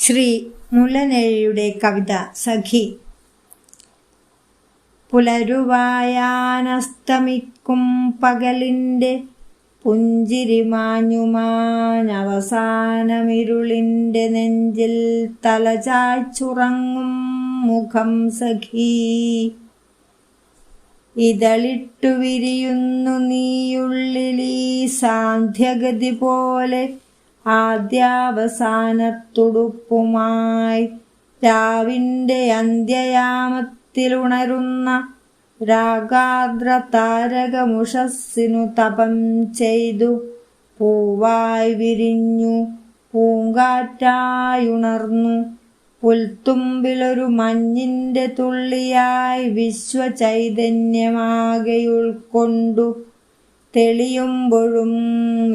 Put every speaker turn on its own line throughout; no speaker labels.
ശ്രീ മുല്ലനേഴിയുടെ കവിത സഖി. പുലരുവായാനസ്തമിക്കും പകലിൻ്റെ പുഞ്ചിരി മാഞ്ഞുമാഞ്ഞവസാനമിരുളിൻ്റെ നെഞ്ചിൽ തലചായ്ച്ചുറങ്ങും മുഖം സഖി. ഇതളിട്ടു വിരിയുന്നു നീയുള്ളിലീ സാന്ധ്യഗതി പോലെ ആദ്യാവസാനത്തുടുപ്പുമായി രാവിൻ്റെ അന്ത്യയാമത്തിലുണരുന്ന രാഗാദ്ര താരകമുഷസ്സിനു തപം ചെയ്തു പൂവായി വിരിഞ്ഞു പൂങ്കാറ്റായുണർന്നു പുൽത്തുമ്പിലൊരു മഞ്ഞിൻ്റെ തുള്ളിയായി വിശ്വചൈതന്യമാകെ ഉൾക്കൊണ്ടു തെളിയുമ്പോഴും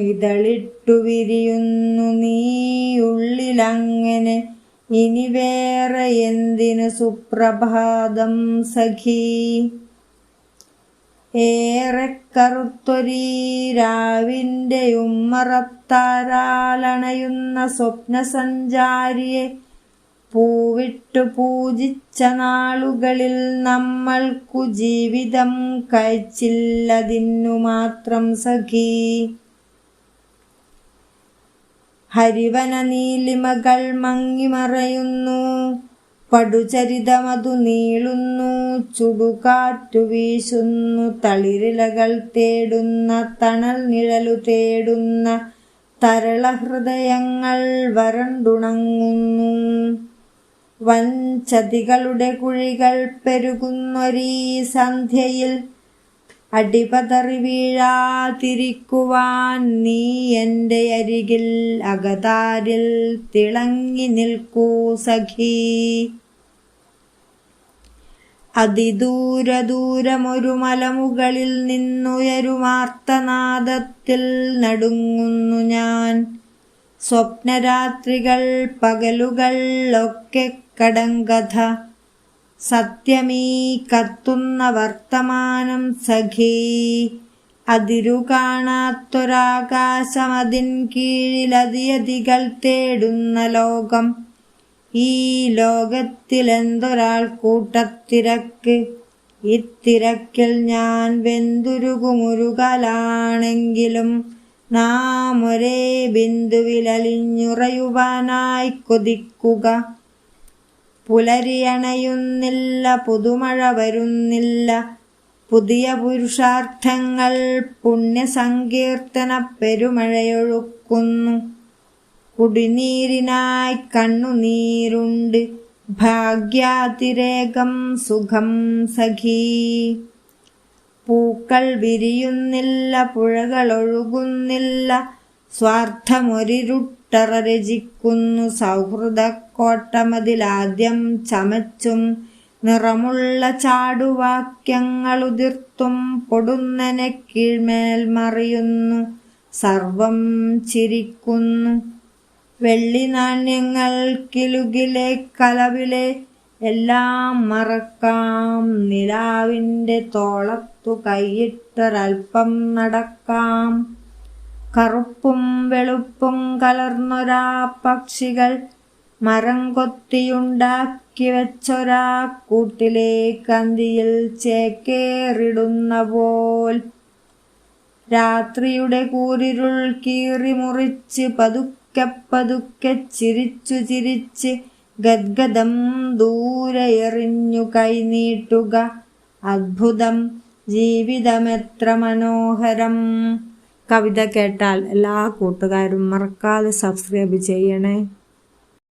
ഇതളിട്ടു വിരിയുന്നു നീ ഉള്ളിലങ്ങനെ. ഇനി വേറെ എന്തിനു സുപ്രഭാതം സഖി. ഏറെ കറുത്തൊരീ രാവിൻ്റെ ഉമ്മറത്താരാലണയുന്ന സ്വപ്നസഞ്ചാരിയെ പൂവിട്ടു പൂജിച്ച നാളുകളിൽ നമ്മൾക്കു ജീവിതം കഴിച്ചില്ലതിന്നു മാത്രം സഖി. ഹരിവന നീലിമകൾ മങ്ങിമറയുന്നു, പടുചരിതമതു നീളുന്നു, ചുടുകാറ്റു വീശുന്നു, തളിരിലകൾ തേടുന്ന തണൽ നിഴലു തേടുന്ന തരളഹൃദയങ്ങൾ വരണ്ടുണങ്ങുന്നു. വൻചതികളുടെ കുഴികൾ പെരുകുന്നൊരീ സന്ധ്യയിൽ അടിപതറി വീഴാതിരിക്കുവാൻ നീ എൻ്റെ അരികിൽ അകതാരിൽ തിളങ്ങി നിൽക്കൂ സഖി. അതിദൂരദൂരമൊരു മലമുകളിൽ നിന്നുയരുമാർത്തനാദത്തിൽ നടുങ്ങുന്നു ഞാൻ. സ്വപ്നരാത്രികൾ പകലുകൾ ഒക്കെ കടങ്കഥ, സത്യമീ കത്തുന്ന വർത്തമാനം സഖി. അതിരു കാണാത്തൊരാകാശം, അതിൻ കീഴിലതിയതികൾ തേടുന്ന ലോകം. ഈ ലോകത്തിലെന്തൊരാൾ കൂട്ടത്തിരക്ക്, ഇത്തിരക്കിൽ ഞാൻ വെന്തുരുകുമുരുകലാണെങ്കിലും നാം ഒരേ ബിന്ദുവിലലിഞ്ഞുറയുവാനായി കൊതിക്കുക. പുലരിയണയുന്നില്ല, പുതുമഴ വരുന്നില്ല, പുതിയ പുരുഷാർത്ഥങ്ങൾ പുണ്യസങ്കീർത്തന പെരുമഴയൊഴുക്കുന്നു. കുടിനീരിനായി കണ്ണുനീരുണ്ട്, ഭാഗ്യാതിരേകം സുഖം സഖി. പൂക്കൾ വിരിയുന്നില്ല, പുഴകളൊഴുകുന്നില്ല, സ്വാർത്ഥമൊരിരുട്ടറ രചിക്കുന്നു. സൗഹൃദക്കോട്ടമതിലാദ്യം ചമച്ചും നിറമുള്ള ചാടുവാക്യങ്ങളുതിർത്തും പൊടുന്നനെ കീഴ്മേൽ മറിയുന്നു, സർവം ചിരിക്കുന്നു. വെള്ളി നാണ്യങ്ങൾ കിലുകിലെ കലവിലെ എല്ലാം മറക്കാം. നിലാവിൻ്റെ തോളത്തു കൈയിട്ടൊരൽപ്പം നടക്കാം. കറുപ്പും വെളുപ്പും കലർന്നൊരാ പക്ഷികൾ മരം കൊത്തിയുണ്ടാക്കി വെച്ചൊരാ കൂട്ടിലേക്ക് അന്തിയിൽ ചേക്കേറിടുന്ന പോൽ രാത്രിയുടെ കൂരിരുൾ കീറി മുറിച്ച് പതുക്കെ പതുക്കെ ചിരിച്ചു ചിരിച്ച് ഗദ്ഗദം ദൂരെ എറിഞ്ഞു കൈനീട്ടുക. അദ്ഭുതം, ജീവിതമെത്ര മനോഹരം. കവിത കേട്ടാൽ എല്ലാ കൂട്ടുകാരും മറക്കാതെ സബ്സ്ക്രൈബ് ചെയ്യണേ.